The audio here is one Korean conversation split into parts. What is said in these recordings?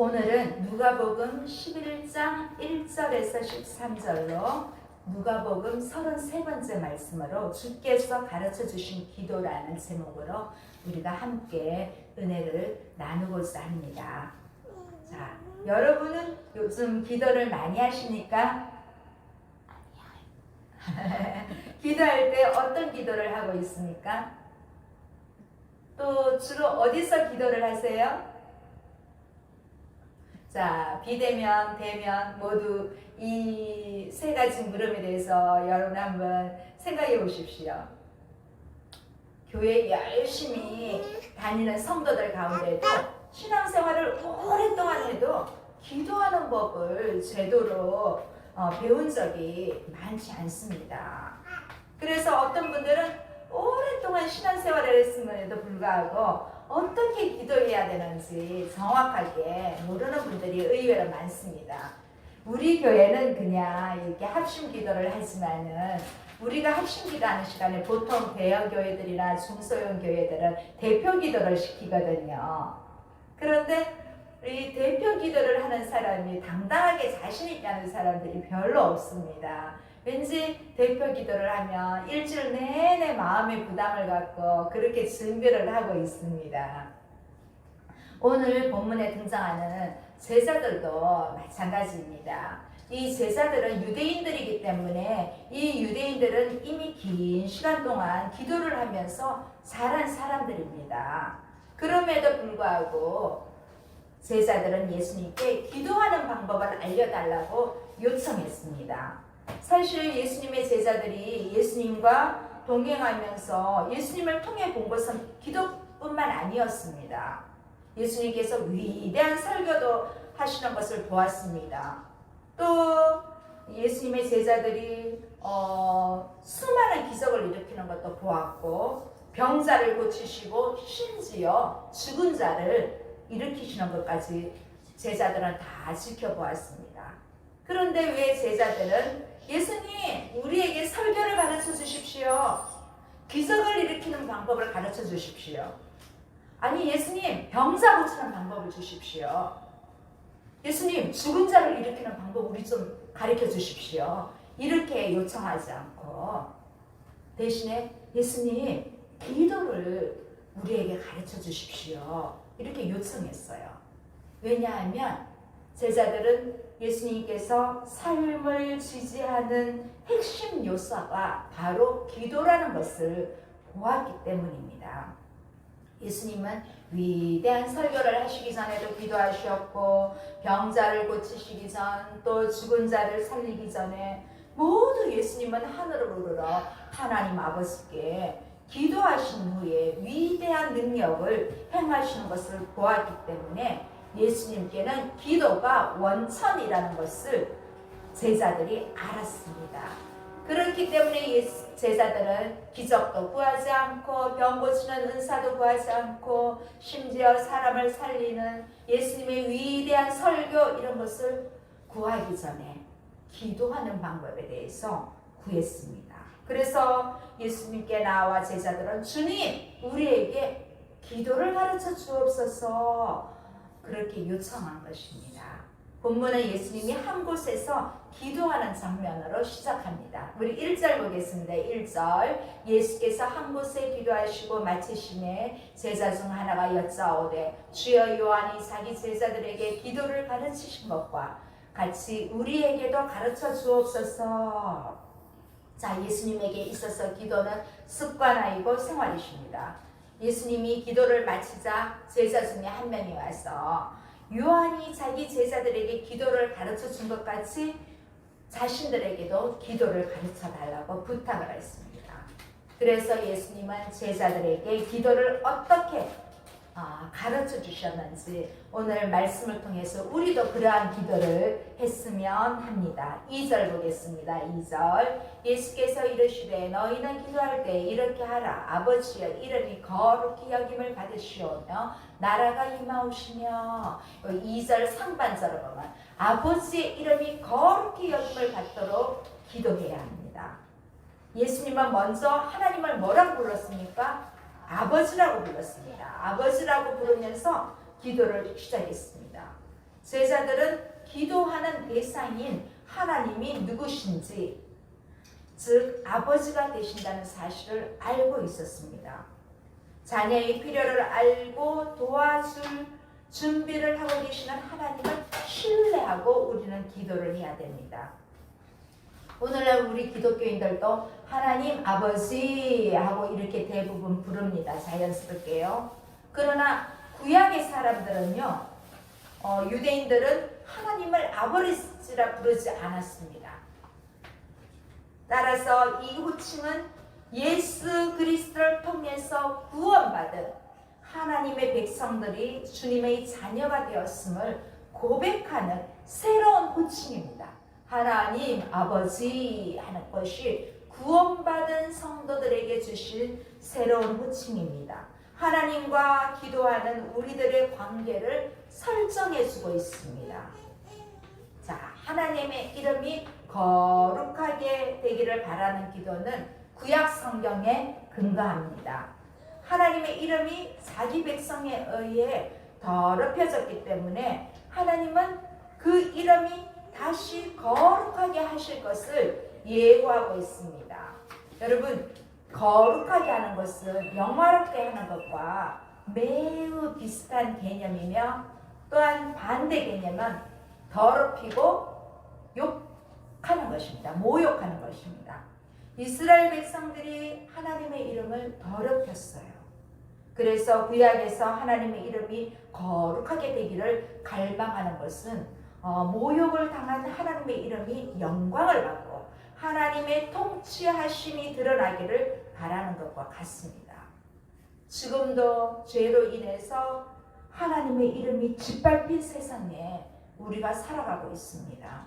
오늘은 누가복음 11장 1절에서 13절로 누가복음 33번째 말씀으로 주께서 가르쳐 주신 기도라는 제목으로 우리가 함께 은혜를 나누고자 합니다. 자, 여러분은 요즘 기도를 많이 하십니까? 기도할 때 어떤 기도를 하고 있습니까? 또 주로 어디서 기도를 하세요? 자, 비대면, 대면 모두 이 세 가지 물음에 대해서 여러분 한번 생각해 보십시오. 교회 열심히 다니는 성도들 가운데도 신앙생활을 오랫동안 해도 기도하는 법을 제대로 배운 적이 많지 않습니다. 그래서 어떤 분들은 오랫동안 신앙생활을 했음에도 불구하고 어떻게 기도해야 되는지 정확하게 모르는 분들이 의외로 많습니다. 우리 교회는 그냥 이렇게 합심 기도를 하지만은 우리가 합심 기도하는 시간에 보통 대형 교회들이나 중소형 교회들은 대표 기도를 시키거든요. 그런데 이 대표 기도를 하는 사람이 당당하게 자신 있게 하는 사람들이 별로 없습니다. 왠지 대표 기도를 하면 일주일 내내 마음의 부담을 갖고 그렇게 준비를 하고 있습니다. 오늘 본문에 등장하는 제자들도 마찬가지입니다. 이 제자들은 유대인들이기 때문에 이 유대인들은 이미 긴 시간 동안 기도를 하면서 자란 사람들입니다. 그럼에도 불구하고 제자들은 예수님께 기도하는 방법을 알려달라고 요청했습니다. 사실 예수님의 제자들이 예수님과 동행하면서 예수님을 통해 본 것은 기도뿐만 아니었습니다. 예수님께서 위대한 설교도 하시는 것을 보았습니다. 또 예수님의 제자들이 수많은 기적을 일으키는 것도 보았고 병자를 고치시고 심지어 죽은 자를 일으키시는 것까지 제자들은 다 지켜보았습니다. 그런데 왜 제자들은 예수님 우리에게 설교를 가르쳐 주십시오. 기적을 일으키는 방법을 가르쳐 주십시오. 아니 예수님 병자 고치는 방법을 주십시오. 예수님 죽은 자를 일으키는 방법 우리 좀 가르쳐 주십시오. 이렇게 요청하지 않고 대신에 예수님 기도를 우리에게 가르쳐 주십시오. 이렇게 요청했어요. 왜냐하면 제자들은 예수님께서 삶을 지지하는 핵심 요소가 바로 기도라는 것을 보았기 때문입니다. 예수님은 위대한 설교를 하시기 전에도 기도하셨고 병자를 고치시기 전 또 죽은 자를 살리기 전에 모두 예수님은 하늘을 우러러 하나님 아버지께 기도하신 후에 위대한 능력을 행하시는 것을 보았기 때문에 예수님께는 기도가 원천이라는 것을 제자들이 알았습니다. 그렇기 때문에 제자들은 기적도 구하지 않고 병 고치는 은사도 구하지 않고 심지어 사람을 살리는 예수님의 위대한 설교 이런 것을 구하기 전에 기도하는 방법에 대해서 구했습니다. 그래서 예수님께 나와 제자들은 주님 우리에게 기도를 가르쳐 주옵소서 그렇게 요청한 것입니다. 본문은 예수님이 한 곳에서 기도하는 장면으로 시작합니다. 우리 1절 보겠습니다. 1절 예수께서 한 곳에 기도하시고 마치심에 제자 중 하나가 여짜오되 주여 요한이 자기 제자들에게 기도를 가르치신 것과 같이 우리에게도 가르쳐 주옵소서. 자, 예수님에게 있어서 기도는 습관이고 생활이십니다. 예수님이 기도를 마치자 제자 중에 한 명이 와서 요한이 자기 제자들에게 기도를 가르쳐 준 것 같이 자신들에게도 기도를 가르쳐 달라고 부탁을 했습니다. 그래서 예수님은 제자들에게 기도를 어떻게 가르쳐 주셨는지 오늘 말씀을 통해서 우리도 그러한 기도를 했으면 합니다. 2절 보겠습니다. 2절 예수께서 이르시되 너희는 기도할 때 이렇게 하라. 아버지여 이름이 거룩히 여김을 받으시오며 나라가 임하오시며 2절 상반절을 보면 아버지의 이름이 거룩히 여김을 받도록 기도해야 합니다. 예수님은 먼저 하나님을 뭐라고 불렀습니까? 아버지라고 불렀습니다. 아버지라고 부르면서 기도를 시작했습니다. 제자들은 기도하는 대상인 하나님이 누구신지, 즉 아버지가 되신다는 사실을 알고 있었습니다. 자녀의 필요를 알고 도와줄 준비를 하고 계시는 하나님을 신뢰하고 우리는 기도를 해야 됩니다. 오늘날 우리 기독교인들도 하나님 아버지 하고 이렇게 대부분 부릅니다. 자연스럽게요. 그러나 구약의 사람들은요, 유대인들은 하나님을 아버지라 부르지 않았습니다. 따라서 이 호칭은 예수 그리스도를 통해서 구원받은 하나님의 백성들이 주님의 자녀가 되었음을 고백하는 새로운 호칭입니다. 하나님 아버지 하는 것이 구원받은 성도들에게 주신 새로운 호칭입니다. 하나님과 기도하는 우리들의 관계를 설정해주고 있습니다. 자, 하나님의 이름이 거룩하게 되기를 바라는 기도는 구약 성경에 근거합니다. 하나님의 이름이 자기 백성에 의해 더럽혀졌기 때문에 하나님은 그 이름이 다시 거룩하게 하실 것을 예고하고 있습니다. 여러분, 거룩하게 하는 것은 영화롭게 하는 것과 매우 비슷한 개념이며, 또한 반대 개념은 더럽히고 욕하는 것입니다. 모욕하는 것입니다. 이스라엘 백성들이 하나님의 이름을 더럽혔어요. 그래서 구약에서 하나님의 이름이 거룩하게 되기를 갈망하는 것은 모욕을 당한 하나님의 이름이 영광을 받고 하나님의 통치하심이 드러나기를 바라는 것과 같습니다. 지금도 죄로 인해서 하나님의 이름이 짓밟힌 세상에 우리가 살아가고 있습니다.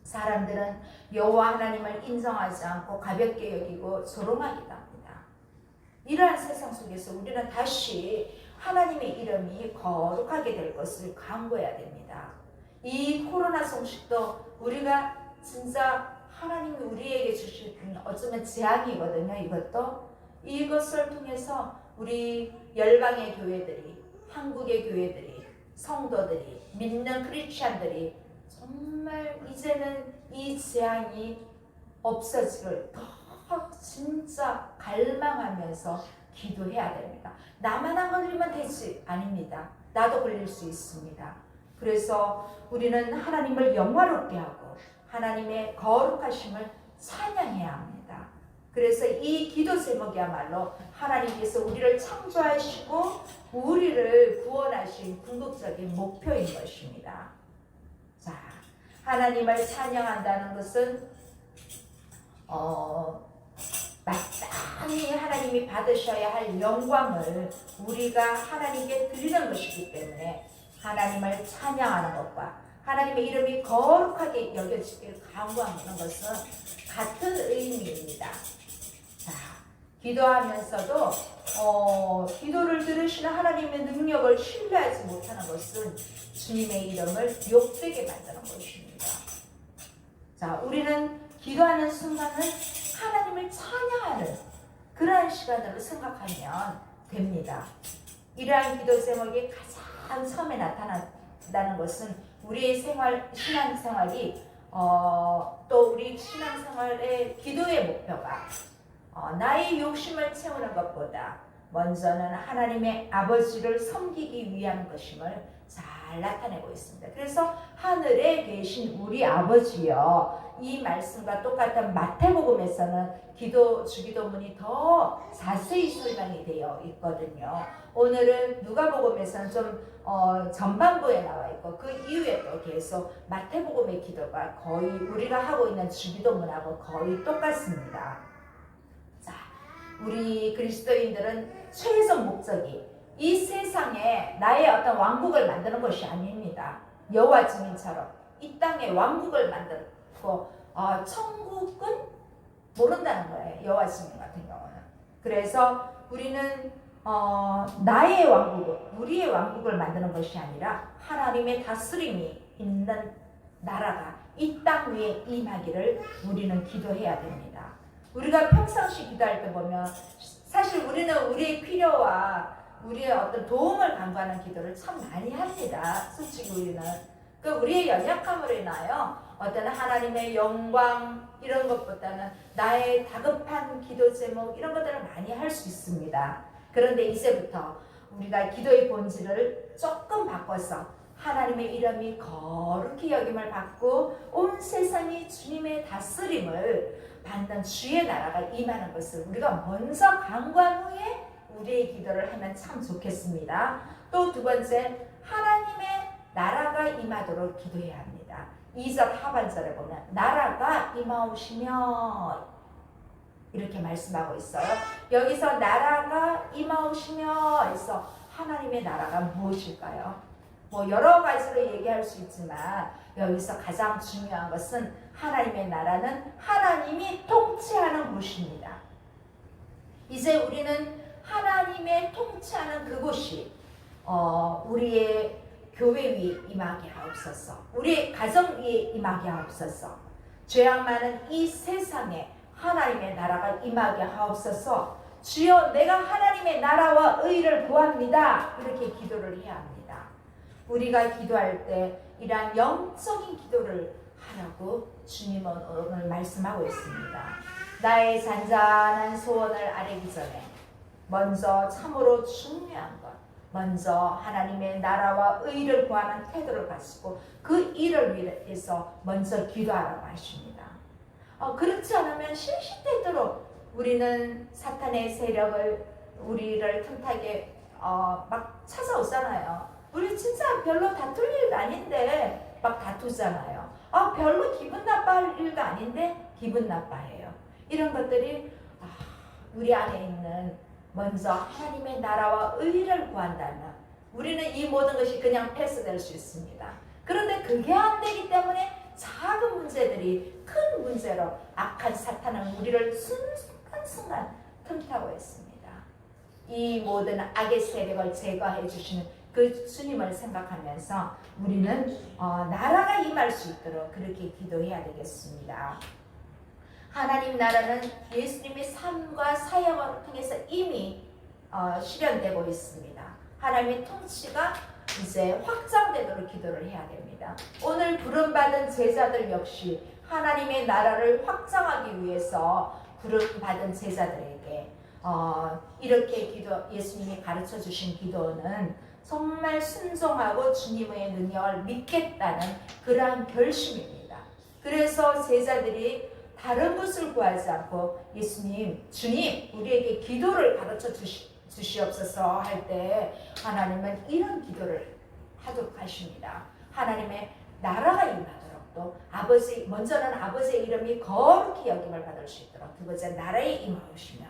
사람들은 여호와 하나님을 인정하지 않고 가볍게 여기고 조롱하기도 합니다. 이러한 세상 속에서 우리는 다시 하나님의 이름이 거룩하게 될 것을 간구해야 됩니다. 이 코로나 소식도 우리가 진짜 하나님이 우리에게 주신 어쩌면 재앙이거든요. 이것을 통해서 우리 열방의 교회들이, 한국의 교회들이, 성도들이, 믿는 크리스찬들이 정말 이제는 이 재앙이 없어지길 더 진짜 갈망하면서 기도해야 됩니다. 나만 안 걸리면 되지 아닙니다. 나도 걸릴 수 있습니다. 그래서 우리는 하나님을 영화롭게 하고 하나님의 거룩하심을 찬양해야 합니다. 그래서 이 기도 제목이야말로 하나님께서 우리를 창조하시고 우리를 구원하신 궁극적인 목표인 것입니다. 자, 하나님을 찬양한다는 것은 마땅히 하나님이 받으셔야 할 영광을 우리가 하나님께 드리는 것이기 때문에 하나님을 찬양하는 것과 하나님의 이름이 거룩하게 여겨지길 간구하는 것은 같은 의미입니다. 자, 기도하면서도 기도를 들으시는 하나님의 능력을 신뢰하지 못하는 것은 주님의 이름을 욕되게 만드는 것입니다. 자, 우리는 기도하는 순간은 하나님을 찬양하는 그러한 시간으로 생각하면 됩니다. 이러한 기도 제목이 가장 처음에 나타난다는 것은 우리의 신앙생활이 또 우리 신앙생활의 기도의 목표가 나의 욕심을 채우는 것보다 먼저는 하나님의 아버지를 섬기기 위한 것임을 잘 나타내고 있습니다. 그래서 하늘에 계신 우리 아버지여, 이 말씀과 똑같은 마태복음에서는 주기도문이 더 자세히 설명이 되어 있거든요. 오늘은 누가복음에서는 좀 전반부에 나와 있고 그 이후에 또 계속 마태복음의 기도가 거의 우리가 하고 있는 주기도문하고 거의 똑같습니다. 자, 우리 그리스도인들은 최종 목적이 이 세상에 나의 어떤 왕국을 만드는 것이 아닙니다. 여호와 증인처럼 이 땅에 왕국을 만들고 천국은 모른다는 거예요. 여호와 증인 같은 경우는. 그래서 우리는 나의 왕국, 우리의 왕국을 만드는 것이 아니라 하나님의 다스림이 있는 나라가 이 땅 위에 임하기를 우리는 기도해야 됩니다. 우리가 평상시 기도할 때 보면 사실 우리는 우리의 필요와 우리의 어떤 도움을 간구하는 기도를 참 많이 합니다. 솔직히 우리는. 그 우리의 연약함으로 인하여 어떤 하나님의 영광 이런 것보다는 나의 다급한 기도 제목 이런 것들을 많이 할 수 있습니다. 그런데 이제부터 우리가 기도의 본질을 조금 바꿔서 하나님의 이름이 거룩히 여김을 받고 온 세상이 주님의 다스림을 받는 주의 나라가 임하는 것을 우리가 먼저 간구한 후에 우리의 기도를 하면 참 좋겠습니다. 또 두 번째, 하나님의 나라가 임하도록 기도해야 합니다. 2절 하반절에 보면 나라가 임하오시며 이렇게 말씀하고 있어요. 여기서 나라가 임하오시며 해서 하나님의 나라가 무엇일까요? 뭐 여러 가지로 얘기할 수 있지만 여기서 가장 중요한 것은 하나님의 나라는 하나님이 통치하는 곳입니다. 이제 우리는 하나님의 통치하는 그곳이 우리의 교회 위에 임하게 하옵소서. 우리의 가정 위에 임하게 하옵소서. 죄악 많은 이 세상에 하나님의 나라가 임하게 하옵소서. 주여 내가 하나님의 나라와 의를 구합니다. 이렇게 기도를 해야 합니다. 우리가 기도할 때 이러한 영적인 기도를 하라고 주님은 오늘 말씀하고 있습니다. 나의 잔잔한 소원을 아뢰기 전에 먼저 참으로 중요한 것, 먼저 하나님의 나라와 의를 구하는 태도를 가지고 그 일을 위해서 먼저 기도하라고 하십니다. 그렇지 않으면 실시되도록 우리는 사탄의 세력을 우리를 틈타게 막 찾아오잖아요. 우리 진짜 별로 다툴 일도 아닌데 막 다투잖아요. 별로 기분 나빠할 일도 아닌데 기분 나빠해요. 이런 것들이 우리 안에 있는 먼저 하나님의 나라와 의를 구한다면 우리는 이 모든 것이 그냥 패스될 수 있습니다. 그런데 그게 안 되기 때문에 작은 문제들이 큰 문제로 악한 사탄은 우리를 순간순간 틈타고 있습니다. 이 모든 악의 세력을 제거해 주시는 그 주님을 생각하면서 우리는 나라가 임할 수 있도록 그렇게 기도해야 되겠습니다. 하나님 나라는 예수님의 삶과 사역을 통해서 이미 실현되고 있습니다. 하나님의 통치가 이제 확장되도록 기도를 해야 됩니다. 오늘 부름받은 제자들 역시 하나님의 나라를 확장하기 위해서 부름받은 제자들에게 이렇게 예수님이 가르쳐 주신 기도는 정말 순종하고 주님의 능력을 믿겠다는 그러한 결심입니다. 그래서 제자들이 다른 것을 구하지 않고 주님 우리에게 기도를 가르쳐 주시옵소서 할 때 하나님은 이런 기도를 하도록 하십니다. 하나님의 나라가 임하도록 또 먼저는 아버지의 이름이 거룩히 여김을 받을 수 있도록 두 번째 나라에 임하오시며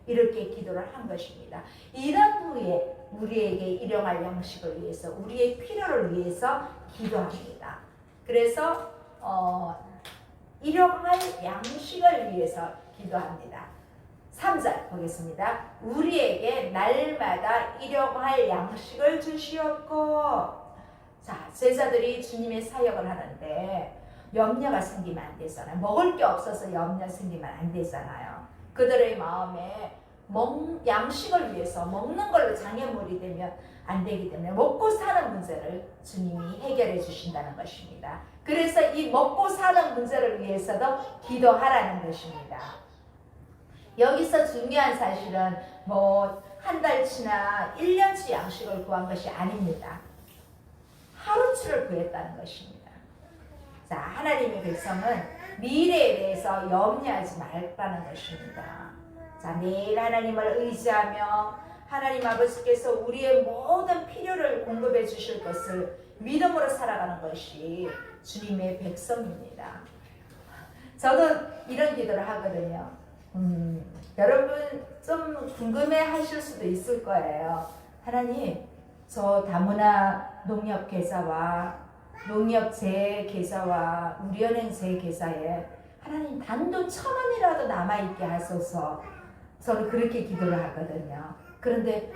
이렇게 기도를 한 것입니다. 이런 후에 우리에게 일용할 양식을 위해서 우리의 필요를 위해서 기도합니다. 그래서 일용할 양식을 위해서 기도합니다. 3절 보겠습니다. 우리에게 날마다 일용할 양식을 주시옵고. 자, 제자들이 주님의 사역을 하는데 염려가 생기면 안 되잖아요. 먹을 게 없어서 염려 생기면 안 되잖아요. 그들의 마음에 양식을 위해서 먹는 걸로 장애물이 되면 안 되기 때문에 먹고 사는 문제를 주님이 해결해 주신다는 것입니다. 그래서 이 먹고 사는 문제를 위해서도 기도하라는 것입니다. 여기서 중요한 사실은 한 달치나 1년치 양식을 구한 것이 아닙니다. 하루치를 구했다는 것입니다. 자, 하나님의 백성은 미래에 대해서 염려하지 말라는 것입니다. 자, 매일 하나님을 의지하며 하나님 아버지께서 우리의 모든 필요를 공급해 주실 것을 믿음으로 살아가는 것이 주님의 백성입니다. 저도 이런 기도를 하거든요. 여러분 좀 궁금해 하실 수도 있을 거예요. 하나님, 저 다문화 농협 계좌와 농협 제 계좌와 우리은행 제 계좌에 하나님 단돈 1,000원이라도 남아있게 하소서. 저는 그렇게 기도를 하거든요. 그런데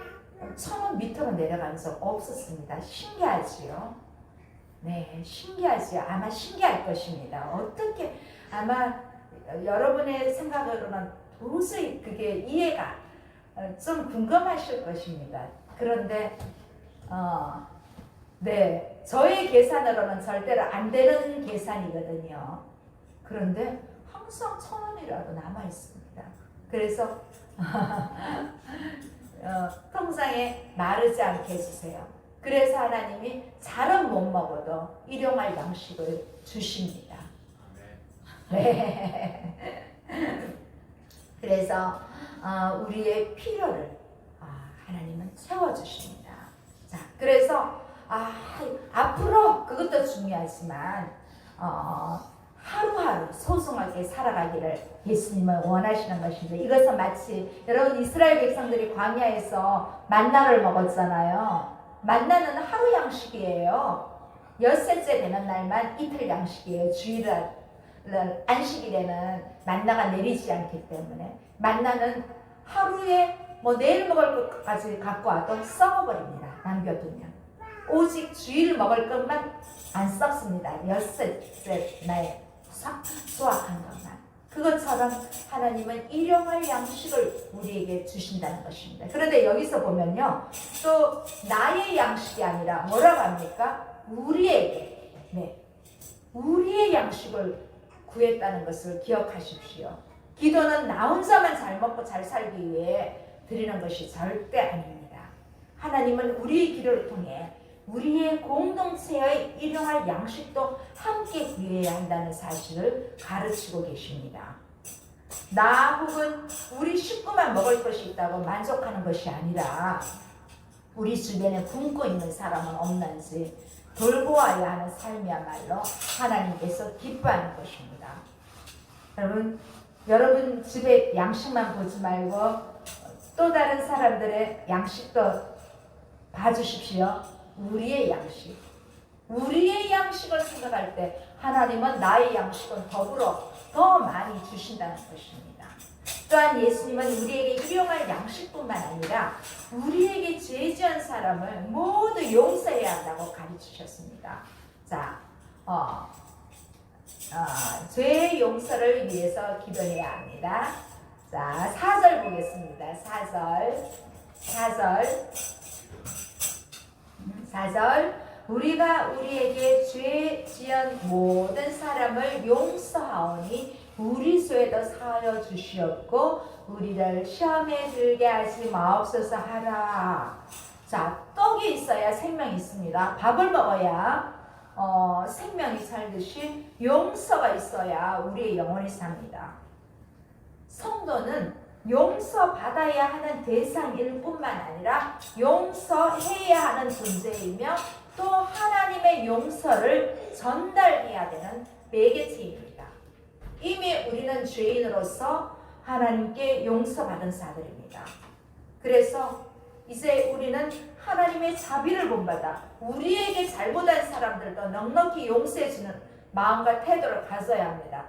1,000원 밑으로 내려간 적 없었습니다. 신기하지요? 네, 신기하지요. 아마 신기할 것입니다. 어떻게 아마 여러분의 생각으로는 도저히 그게 이해가 좀 궁금하실 것입니다. 그런데 네, 저의 계산으로는 절대로 안 되는 계산이거든요. 그런데 항상 1,000원이라도 남아 있습니다. 그래서 통장에 마르지 않게 해주세요. 그래서 하나님이 잘은 못 먹어도 일용할 양식을 주십니다. 네. 그래서 우리의 필요를 하나님은 채워주십니다. 자, 그래서 앞으로 그것도 중요하지만 하루하루 소중하게 살아가기를 예수님은 원하시는 것인데, 이것은 마치 여러분 이스라엘 백성들이 광야에서 만나를 먹었잖아요. 만나는 하루 양식이에요. 엿새째 되는 날만 이틀 양식이에요. 주일은 안식일에는 만나가 내리지 않기 때문에 만나는 하루에 내일 먹을 것까지 갖고 와도 썩어버립니다. 남겨두면. 오직 주일 먹을 것만 안 썩습니다. 엿새째 날 수확한 것만. 그것처럼 하나님은 일용할 양식을 우리에게 주신다는 것입니다. 그런데 여기서 보면요, 또 나의 양식이 아니라 뭐라고 합니까? 우리에게, 우리의 양식을 구했다는 것을 기억하십시오. 기도는 나 혼자만 잘 먹고 잘 살기 위해 드리는 것이 절대 아닙니다. 하나님은 우리의 기도를 통해 우리의 공동체의 일용할 양식도 함께 구해야 한다는 사실을 가르치고 계십니다. 나 혹은 우리 식구만 먹을 것이 있다고 만족하는 것이 아니라 우리 주변에 굶고 있는 사람은 없는지 돌보아야 하는 삶이야말로 하나님께서 기뻐하는 것입니다. 여러분 집에 양식만 보지 말고 또 다른 사람들의 양식도 봐주십시오. 우리의 양식. 우리의 양식을 생각할 때 하나님은 나의 양식을 더불어 더 많이 주신다는 것입니다. 또한 예수님은 우리에게 일용할 양식뿐만 아니라 우리에게 죄 지은 사람을 모두 용서해야 한다고 가르치셨습니다. 자, 죄의 용서를 위해서 기도해야 합니다. 자, 4절 보겠습니다. 4절 우리가 우리에게 죄 지은 모든 사람을 용서하오니 우리 죄도 사하여 주시옵고 우리를 시험에 들게 하지 마옵소서 하라. 자, 떡이 있어야 생명이 있습니다. 밥을 먹어야 생명이 살듯이 용서가 있어야 우리의 영혼이 삽니다. 성도는 용서받아야 하는 대상일 뿐만 아니라 용서해야 하는 존재이며 또 하나님의 용서를 전달해야 되는 매개체입니다. 이미 우리는 죄인으로서 하나님께 용서받은 자들입니다. 그래서 이제 우리는 하나님의 자비를 본받아 우리에게 잘못한 사람들도 넉넉히 용서해주는 마음과 태도를 가져야 합니다.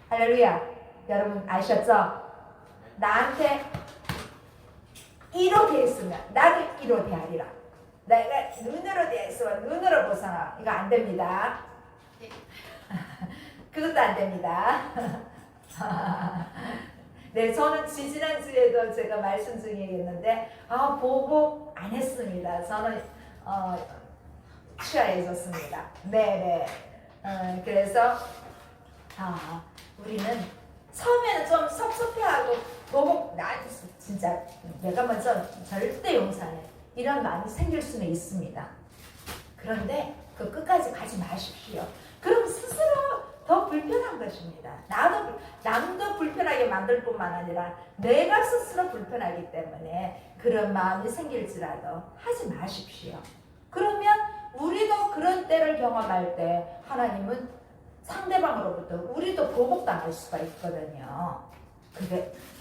할렐루야. 여러분 아셨죠? 나한테 이로 대했으면 나도 이로 대하리라. 내가 눈으로 대했으면 눈으로 보상하. 이거 안 됩니다. 그것도 안 됩니다. 네, 저는 지지난주에도 제가 말씀 중에 있는데 보복 안 했습니다. 저는 취하해졌습니다. 네네. 그래서 우리는 처음에는 좀 섭섭해하고 보복 나한테 진짜 내가 먼저 절대 용서 안 해. 이런 마음이 생길 수는 있습니다. 그런데 그 끝까지 가지 마십시오. 그럼 스스로 더 불편한 것입니다. 남도 불편하게 만들 뿐만 아니라 내가 스스로 불편하기 때문에 그런 마음이 생길지라도 하지 마십시오. 그러면 우리도 그런 때를 경험할 때 하나님은 상대방으로부터 우리도 보복당할 수가 있거든요.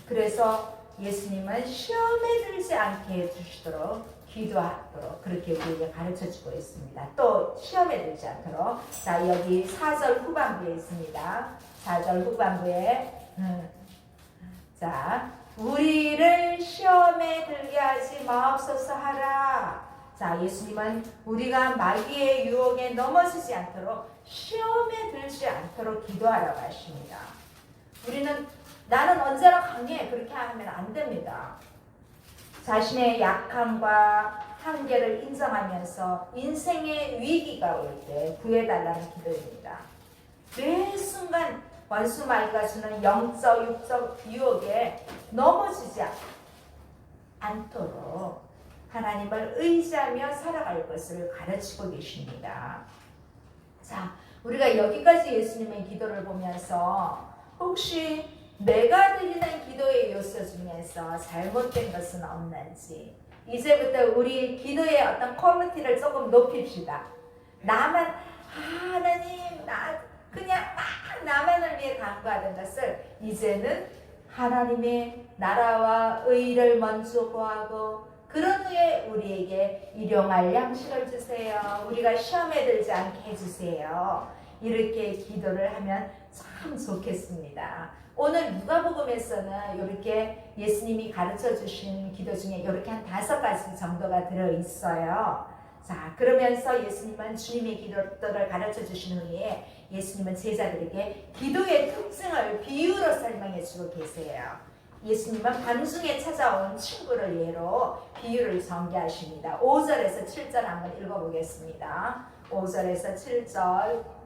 그래서 예수님은 시험에 들지 않게 해주시도록 기도하도록 그렇게 우리에게 가르쳐주고 있습니다. 또 시험에 들지 않도록. 자, 여기 4절 후반부에 있습니다. 4절 후반부에 자, 우리를 시험에 들게 하지 마옵소서 하라. 자, 예수님은 우리가 마귀의 유혹에 넘어지지 않도록 시험에 들지 않도록 기도하라고 하십니다. 우리는 나는 언제나 강해 그렇게 하면 안 됩니다. 자신의 약함과 한계를 인정하면서 인생의 위기가 올 때 구해달라는 기도입니다. 매 순간 원수마귀가 주는 영적, 육적 유혹에 넘어지지 않도록 하나님을 의지하며 살아갈 것을 가르치고 계십니다. 자, 우리가 여기까지 예수님의 기도를 보면서 혹시 내가 드리는 기도의 요소 중에서 잘못된 것은 없는지 이제부터 우리 기도의 어떤 퀄리티를 조금 높입시다. 나만 하나님 그냥 막 나만을 위해 간구하던 것을 이제는 하나님의 나라와 의를 먼저 구하고 그런 후에 우리에게 일용할 양식을 주세요. 우리가 시험에 들지 않게 해주세요. 이렇게 기도를 하면 참 좋겠습니다. 오늘 누가복음에서는 이렇게 예수님이 가르쳐 주신 기도 중에 이렇게 한 5가지 정도가 들어있어요. 자, 그러면서 예수님은 주님의 기도를 가르쳐 주신 후에 예수님은 제자들에게 기도의 특징을 비유로 설명해 주고 계세요. 예수님은 밤중에 찾아온 친구를 예로 비유를 전개하십니다. 5절에서 7절 한번 읽어보겠습니다. 5절에서 7절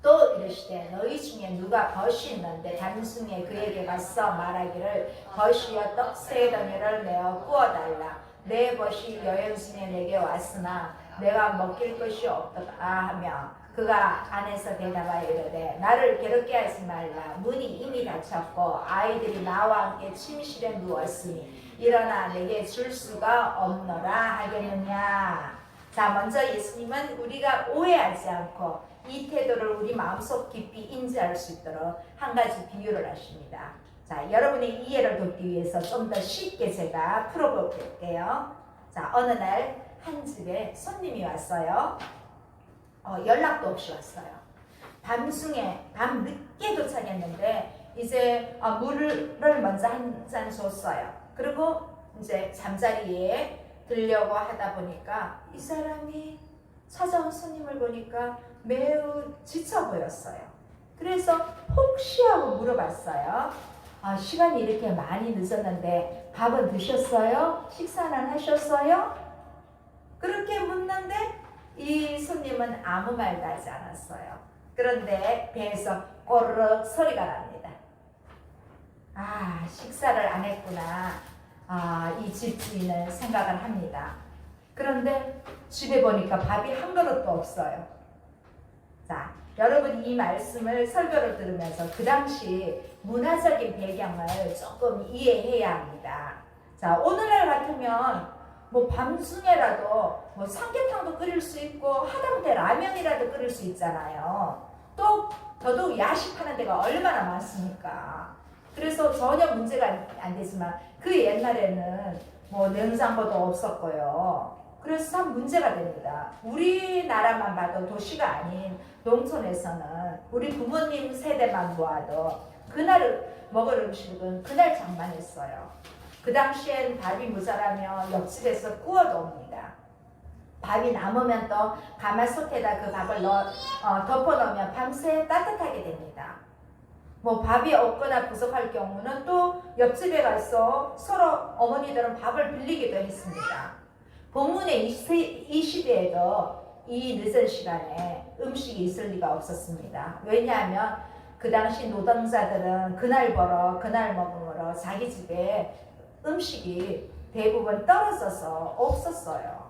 또 이르시되 너희 중에 누가 벗이 있는데 밤중에 그에게 가서 말하기를 벗이여 떡 3덩이를 내어 구워달라. 내 벗이 여행중에 내게 왔으나 내가 먹길 것이 없다 하며 그가 안에서 대답하여 이르되 나를 괴롭게 하지 말라. 문이 이미 닫혔고 아이들이 나와 함께 침실에 누웠으니 일어나 내게 줄 수가 없노라 하겠느냐. 자, 먼저 예수님은 우리가 오해하지 않고 이 태도를 우리 마음속 깊이 인지할 수 있도록 한 가지 비유를 하십니다. 자, 여러분의 이해를 돕기 위해서 좀 더 쉽게 제가 풀어볼게요. 자, 어느 날 한 집에 손님이 왔어요. 연락도 없이 왔어요. 밤중에 밤늦게 도착했는데 이제 물을 먼저 한 잔 줬어요. 그리고 이제 잠자리에 들려고 하다 보니까 이 사람이 찾아온 손님을 보니까 매우 지쳐 보였어요. 그래서 혹시 하고 물어봤어요. 시간이 이렇게 많이 늦었는데 밥은 드셨어요? 식사는 하셨어요? 그렇게 묻는데 이 손님은 아무 말도 하지 않았어요. 그런데 배에서 꼬르륵 소리가 납니다. 식사를 안 했구나. 이 집주인은 생각을 합니다. 그런데 집에 보니까 밥이 한 그릇도 없어요. 자, 여러분 이 말씀을 설교를 들으면서 그 당시 문화적인 배경을 조금 이해해야 합니다. 자, 오늘날 같으면 뭐 밤중에라도 뭐 삼계탕도 끓일 수 있고 하다못해 라면이라도 끓일 수 있잖아요. 또 더더욱 야식하는 데가 얼마나 많습니까? 그래서 전혀 문제가 안 되지만 그 옛날에는 뭐 냉장고도 없었고요. 그래서 참 문제가 됩니다. 우리나라만 봐도 도시가 아닌 농촌에서는 우리 부모님 세대만 모아도 그날 먹을 음식은 그날 장만했어요. 그 당시엔 밥이 모자라면 옆집에서 구워도 옵니다. 밥이 남으면 또 가마솥에다 그 밥을 덮어놓으면 밤새 따뜻하게 됩니다. 뭐 밥이 없거나 부족할 경우는 또 옆집에 가서 서로 어머니들은 밥을 빌리기도 했습니다. 본문의 이 시대에도 이 늦은 시간에 음식이 있을 리가 없었습니다. 왜냐하면 그 당시 노동자들은 그날 벌어 그날 먹음으로 자기 집에 음식이 대부분 떨어져서 없었어요.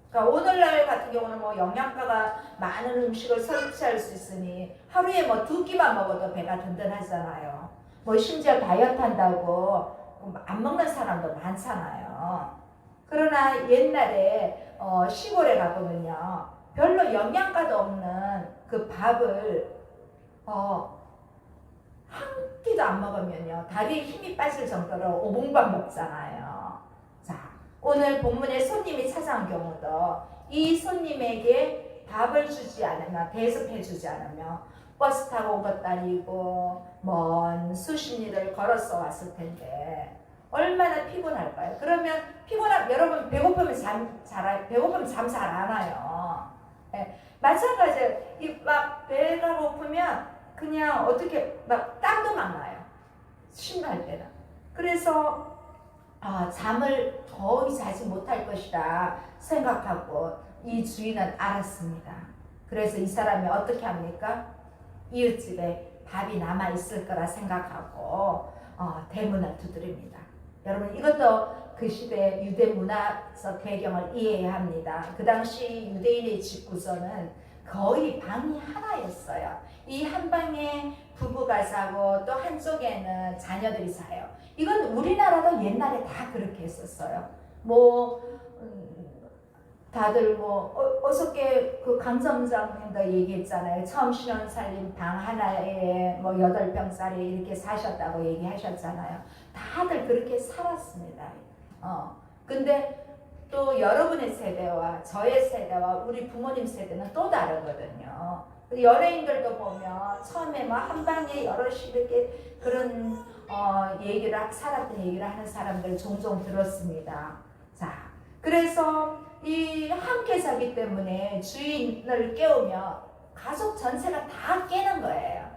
그러니까 오늘날 같은 경우는 뭐 영양가가 많은 음식을 섭취할 수 있으니 하루에 뭐 2끼만 먹어도 배가 든든하잖아요. 뭐 심지어 다이어트 한다고 안 먹는 사람도 많잖아요. 그러나 옛날에 시골에 가보면요, 별로 영양가도 없는 그 밥을 한 끼도 안 먹으면요 다리에 힘이 빠질 정도로 오봉밥 먹잖아요. 자, 오늘 본문에 손님이 찾아온 경우도 이 손님에게 밥을 주지 않으면, 대접해 주지 않으면 버스 타고 온 것도 아니고 먼 수십 리를 걸어서 왔을 텐데 얼마나 피곤할까요? 그러면 여러분 배고프면 잠 잘 안 와요. 네, 마찬가지예요. 막 배가 고프면 그냥 어떻게 막 땀도 막 나요. 심할 때는. 그래서 잠을 거의 자지 못할 것이라 생각하고 이 주인은 알았습니다. 그래서 이 사람이 어떻게 합니까? 이웃집에 밥이 남아 있을 거라 생각하고 대문을 두드립니다. 여러분 이것도 그 시대 유대 문화적 배경을 이해해야 합니다. 그 당시 유대인의 집 구조는 거의 방이 하나였어요. 이 한 방에 부부가 자고 또 한쪽에는 자녀들이 자요. 이건 우리나라도 옛날에 다 그렇게 했었어요. 다들 어저께 그 강점장님도 얘기했잖아요. 처음 신혼살림 방 하나에 8평짜리 이렇게 사셨다고 얘기하셨잖아요. 다들 그렇게 살았습니다. 근데 또 여러분의 세대와 저의 세대와 우리 부모님 세대는 또 다르거든요. 연예인들도 보면 처음에 한 방에 여럿이 이렇게 그런 살았던 얘기를 하는 사람들 종종 들었습니다. 자, 그래서 이 함께 자기 때문에 주인을 깨우면 가족 전체가 다 깨는 거예요.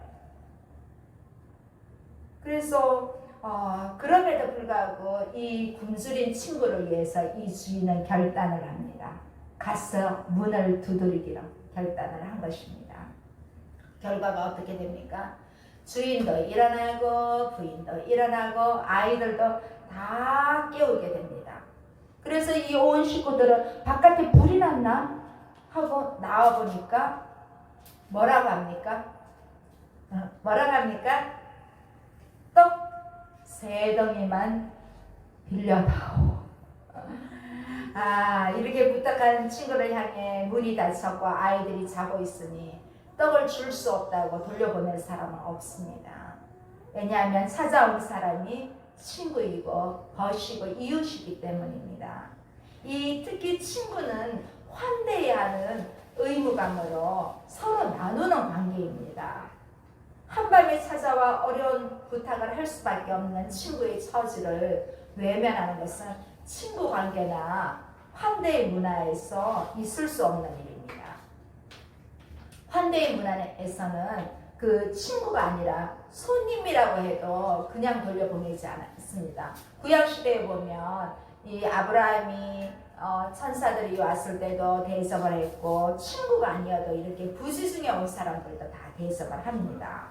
그래서 그럼에도 불구하고 이 굶주린 친구를 위해서 이 주인은 결단을 합니다. 가서 문을 두드리기로 결단을 한 것입니다. 결과가 어떻게 됩니까? 주인도 일어나고 부인도 일어나고 아이들도 다 깨우게 됩니다. 그래서 이 온 식구들은 바깥에 불이 났나 하고 나와보니까 뭐라고 합니까? 떡 3덩이만 빌려다오. 이렇게 부탁한 친구를 향해 문이 닫혔고 아이들이 자고 있으니 떡을 줄 수 없다고 돌려보낼 사람은 없습니다. 왜냐하면 찾아온 사람이 친구이고 벗이고 이웃이기 때문입니다. 특히 친구는 환대해야 하는 의무감으로 서로 나누는 관계입니다. 한밤에 찾아와 어려운 부탁을 할 수밖에 없는 친구의 처지를 외면하는 것은 친구 관계나 환대의 문화에서 있을 수 없는 일입니다. 환대의 문화에서는 그 친구가 아니라 손님이라고 해도 그냥 돌려보내지 않습니다. 구약시대에 보면 이 아브라함이 천사들이 왔을 때도 대접을 했고 친구가 아니어도 이렇게 부지 중에 온 사람들도 다 대접을 합니다.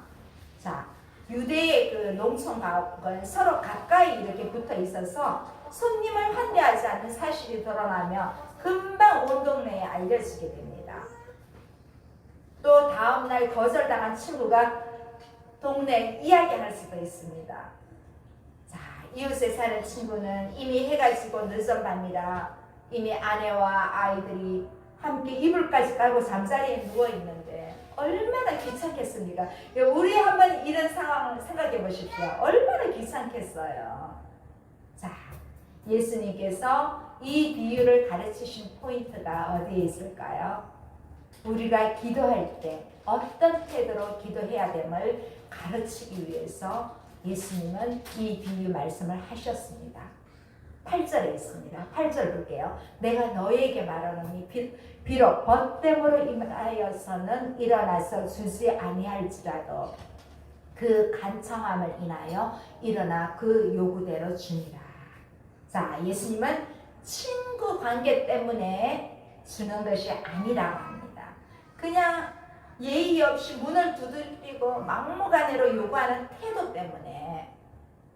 자, 유대의 그 농촌 가옥은 서로 가까이 이렇게 붙어 있어서 손님을 환대하지 않는 사실이 드러나면 금방 온 동네에 알려지게 됩니다. 또 다음날 거절당한 친구가 동네에 이야기할 수도 있습니다. 자, 이웃에 사는 친구는 이미 해가 지고 늦은 밤이라 이미 아내와 아이들이 함께 이불까지 깔고 잠자리에 누워 있는데 얼마나 귀찮겠습니까? 우리 한번 이런 상황을 생각해 보십시오. 얼마나 귀찮겠어요. 자, 예수님께서 이 비유를 가르치신 포인트가 어디에 있을까요? 우리가 기도할 때 어떤 태도로 기도해야 됨을 가르치기 위해서 예수님은 이 비유 말씀을 하셨습니다. 8절에 있습니다. 8절 볼게요. 내가 너에게 말하노니 비록 벗됨으로 인하여서는 일어나서 주지 아니할지라도 그 간청함을 인하여 일어나 그 요구대로 주니라. 자, 예수님은 친구 관계 때문에 주는 것이 아니라고 합니다. 그냥 예의 없이 문을 두드리고 막무가내로 요구하는 태도 때문에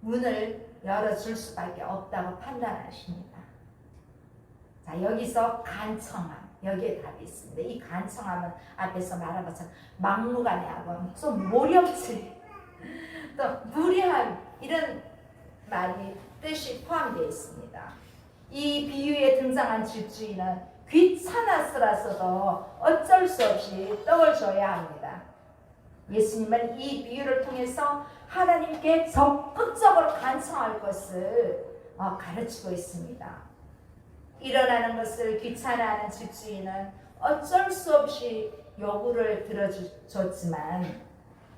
문을 열어줄 수밖에 없다고 판단하십니다. 자, 여기서 간청함, 여기에 답이 있습니다. 이 간청함은 앞에서 말한 것처럼 막무가내하고 좀 모렴치, 또 무례한 이런 말이 뜻이 포함되어 있습니다. 이 비유에 등장한 집주인은 귀찮아서라도 어쩔 수 없이 떡을 줘야 합니다. 예수님은 이 비유를 통해서 하나님께 적극적으로 간청할 것을 가르치고 있습니다. 일어나는 것을 귀찮아하는 집주인은 어쩔 수 없이 요구를 들어줬지만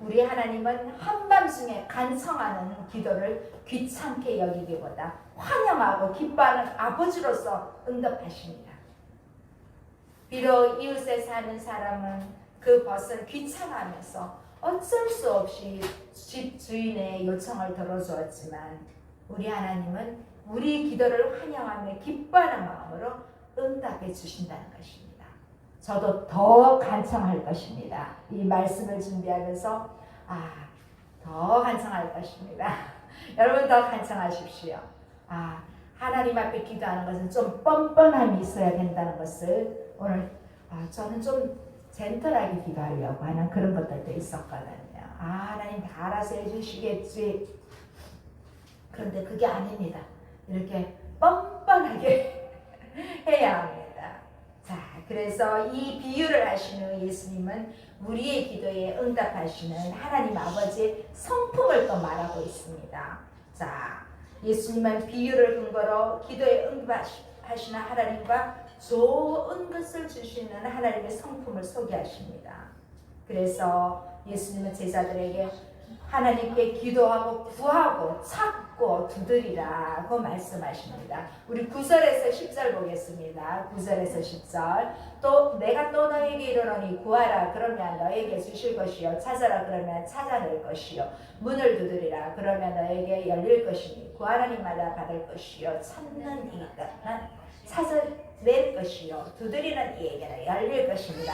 우리 하나님은 한밤중에 간청하는 기도를 귀찮게 여기기보다 환영하고 기뻐하는 아버지로서 응답하십니다. 비록 이웃에 사는 사람은 그 벗을 귀찮아하면서 어쩔 수 없이 집 주인의 요청을 들어주었지만 우리 하나님은 우리 기도를 환영하며 기뻐하는 마음으로 응답해 주신다는 것입니다. 저도 더 간청할 것입니다. 이 말씀을 준비하면서 더 간청할 것입니다. 여러분 더 간청하십시오. 하나님 앞에 기도하는 것은 좀 뻔뻔함이 있어야 된다는 것을 오늘 저는 좀 젠틀하게 기도하려고 하는 그런 것들도 있었거든요. 하나님 다 알아서 해주시겠지. 그런데 그게 아닙니다. 이렇게 뻔뻔하게 해야 합니다. 자, 그래서 이 비유를 하시는 예수님은 우리의 기도에 응답하시는 하나님 아버지의 성품을 또 말하고 있습니다. 자, 예수님은 비유를 근거로 기도에 응답하시는 하나님과 좋은 것을 주시는 하나님의 성품을 소개하십니다. 그래서 예수님은 제자들에게 하나님께 기도하고 구하고 찾고 두드리라고 말씀하십니다. 우리 9절에서 10절 보겠습니다. 9절에서 10절. 또 내가 또 너에게 이르노니 구하라 그러면 너에게 주실 것이요 찾아라 그러면 찾아낼 것이요 문을 두드리라 그러면 너에게 열릴 것이니 구하는 이마다 받을 것이요 찾는 이가 찾아낼 것이요 두드리는 이에게는 열릴 것입니다.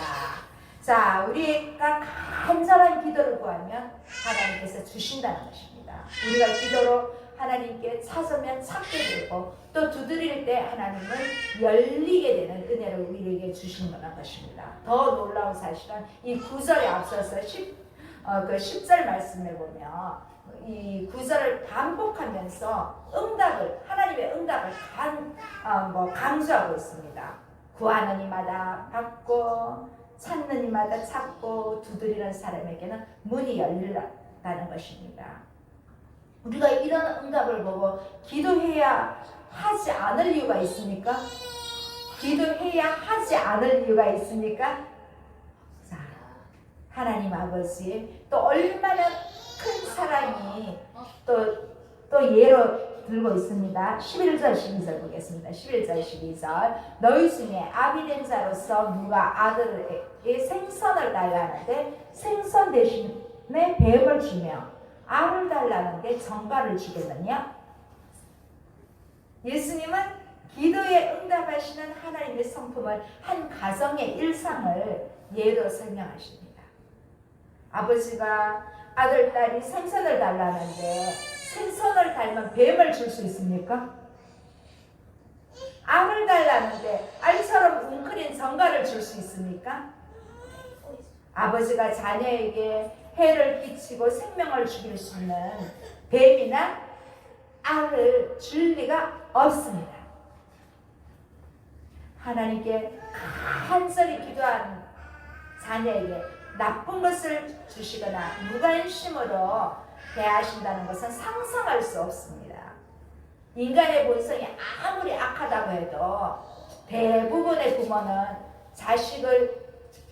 자, 우리가 간절한 기도를 구하면 하나님께서 주신다는 것입니다. 우리가 기도로 하나님께 찾으면 찾게 되고 또 두드릴 때 하나님은 열리게 되는 은혜를 우리에게 주신다는 것입니다. 더 놀라운 사실은 이 9절에 앞서서 10절 말씀을 보면 이 9절을 반복하면서 하나님의 응답을 강조하고 있습니다. 구하는 이마다 받고 찾는 이마다 찾고 두드리는 사람에게는 문이 열린다는 것입니다. 우리가 이런 응답을 보고 기도해야 하지 않을 이유가 있습니까? 기도해야 하지 않을 이유가 있습니까? 자, 하나님 아버지의 또 얼마나 큰 사랑이 또 예로 들고 있습니다. 11절 12절 보겠습니다. 11절 12절 너희 중에 아비된 자로서 누가 아들에게 생선을 달라는데 생선 대신에 뱀을 주며 알을 달라는데 정갈을 주겠느냐? 예수님은 기도에 응답하시는 하나님의 성품을 한 가정의 일상을 예로 설명하십니다. 아버지가 아들, 딸이 생선을 달라는데 생선을 달면 뱀을 줄 수 있습니까? 알을 달라는데 알처럼 웅크린 정갈을 줄 수 있습니까? 아버지가 자녀에게 해를 끼치고 생명을 죽일 수 있는 뱀이나 알을 줄 리가 없습니다. 하나님께 간절히 기도한 자녀에게 나쁜 것을 주시거나 무관심으로 대하신다는 것은 상상할 수 없습니다. 인간의 본성이 아무리 악하다고 해도 대부분의 부모는 자식을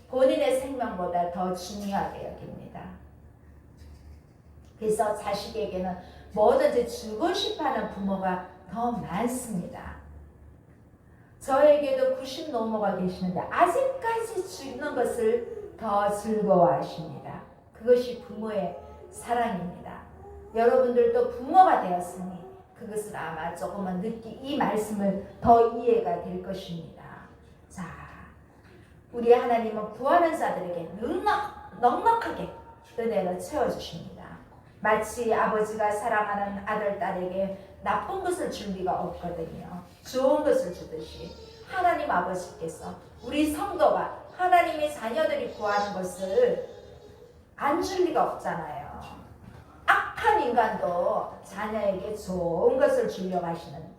본인의 생명보다 더 중요하게 여깁니다. 그래서 자식에게는 뭐든지 주고 싶어하는 부모가 더 많습니다. 저에게도 90 노모가 계시는데 아직까지 주는 것을 더 즐거워하십니다. 그것이 부모의 사랑입니다. 여러분들도 부모가 되었으니 그것을 아마 조금은 이 말씀을 더 이해가 될 것입니다. 자, 우리 하나님은 구하는 자들에게 넉넉하게 은혜를 채워주십니다. 마치 아버지가 사랑하는 아들, 딸에게 나쁜 것을 줄 리가 없거든요. 좋은 것을 주듯이 하나님 아버지께서 우리 성도가 하나님의 자녀들이 구하는 것을 안 줄 리가 없잖아요. 악한 인간도 자녀에게 좋은 것을 주려고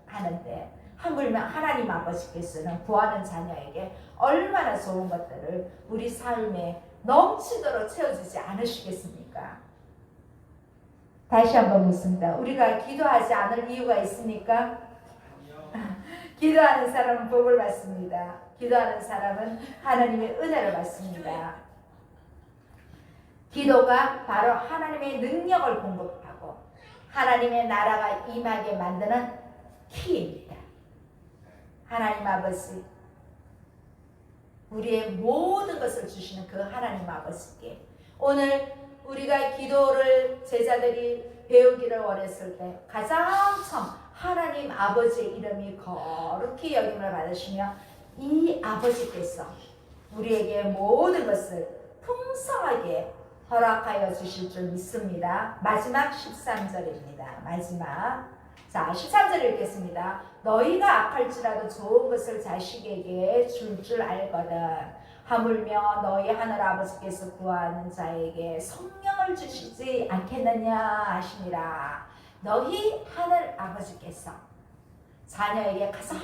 하는데 하물며 하나님 아버지께서는 구하는 자녀에게 얼마나 좋은 것들을 우리 삶에 넘치도록 채워주지 않으시겠습니까? 다시 한번 묻습니다. 우리가 기도하지 않을 이유가 있습니까? 기도하는 사람은 복을 받습니다. 기도하는 사람은 하나님의 은혜를 받습니다. 기도가 바로 하나님의 능력을 공급하고 하나님의 나라가 임하게 만드는 키입니다. 하나님 아버지, 우리의 모든 것을 주시는 그 하나님 아버지께 오늘 우리가 기도를 제자들이 배우기를 원했을 때 가장 처음 하나님 아버지의 이름이 거룩히 여김을 받으시며 이 아버지께서 우리에게 모든 것을 풍성하게 허락하여 주실 줄 믿습니다. 마지막 13절입니다. 마지막. 자, 13절 읽겠습니다. 너희가 악할지라도 좋은 것을 자식에게 줄 줄 알거든. 하물며 너희 하늘 아버지께서 구하는 자에게 성령을 주시지 않겠느냐 하시니라. 너희 하늘 아버지께서 자녀에게 가장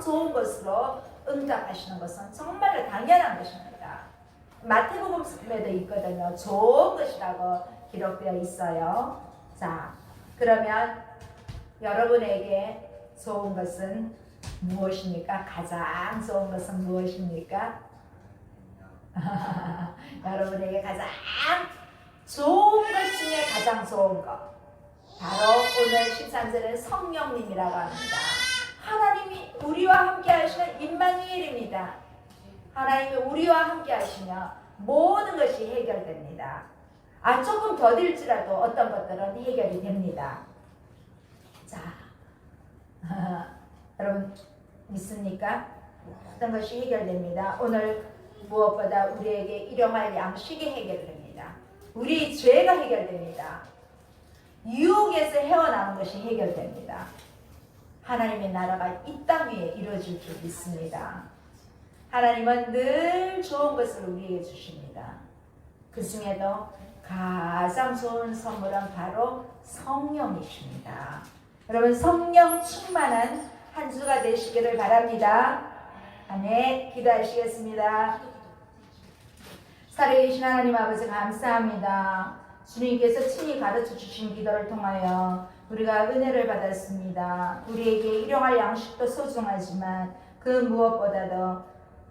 좋은 것으로 응답하시는 것은 정말로 당연한 것입니다. 마태복음에도 있거든요. 좋은 것이라고 기록되어 있어요. 자, 그러면 여러분에게 좋은 것은 무엇입니까? 가장 좋은 것은 무엇입니까? 여러분에게 가장 좋은 것 중에 가장 좋은 것, 바로 오늘 13절은 성령님이라고 합니다. 하나님이 우리와 함께 하시는 임마누엘입니다. 하나님이 우리와 함께 하시며 모든 것이 해결됩니다. 조금 더딜지라도 어떤 것들은 해결이 됩니다. 자, 여러분 믿습니까? 어떤 것이 해결됩니다. 오늘 무엇보다 우리에게 일용할 양식이 해결됩니다. 우리 죄가 해결됩니다. 유혹에서 헤어나는 것이 해결됩니다. 하나님의 나라가 이 땅 위에 이루어질 줄 믿습니다. 하나님은 늘 좋은 것을 우리에게 주십니다. 그 중에도 가장 좋은 선물은 바로 성령이십니다. 여러분 성령 충만한 한 주가 되시기를 바랍니다. 아멘. 기도하시겠습니다. 살아계신 하나님 아버지 감사합니다. 주님께서 친히 가르쳐 주신 기도를 통하여 우리가 은혜를 받았습니다. 우리에게 일용할 양식도 소중하지만 그 무엇보다도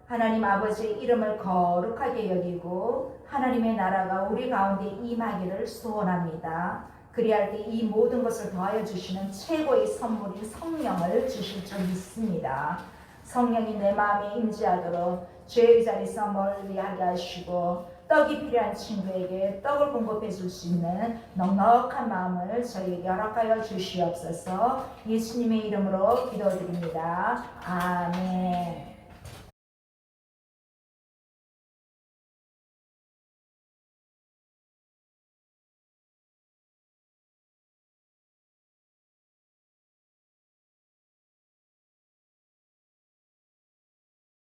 하나님 아버지의 이름을 거룩하게 여기고 하나님의 나라가 우리 가운데 임하기를 소원합니다. 그리할 때 이 모든 것을 더하여 주시는 최고의 선물인 성령을 주실 줄 믿습니다. 성령이 내 마음에 임재하도록 죄의 자리에서 멀리하게 하시고 떡이 필요한 친구에게 떡을 공급해 줄 수 있는 넉넉한 마음을 저희에게 허락하여 주시옵소서. 예수님의 이름으로 기도드립니다. 아멘.